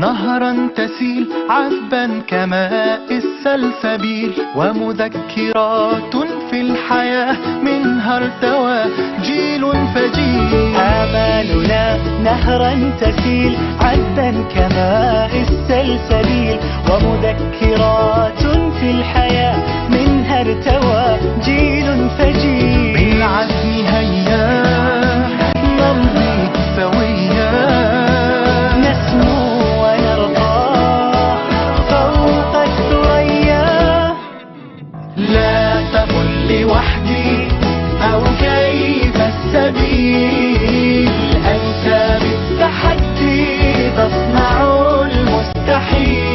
نهرا تسيل عذبا كماء السلسبيل، ومذكرات في الحياة منها ارتوى جيل فجيل. آمالنا نهرا تسيل عذبا كماء السلسبيل، ومذكرات في الحياة منها ارتوى جيل فجيل. بالعزم هيا نمضي سويا، نسمو ونرقى فوق الثريا. لا تقل لوحدي أو كيف السبيل، أنت بالتحدي تصنع المستحيل.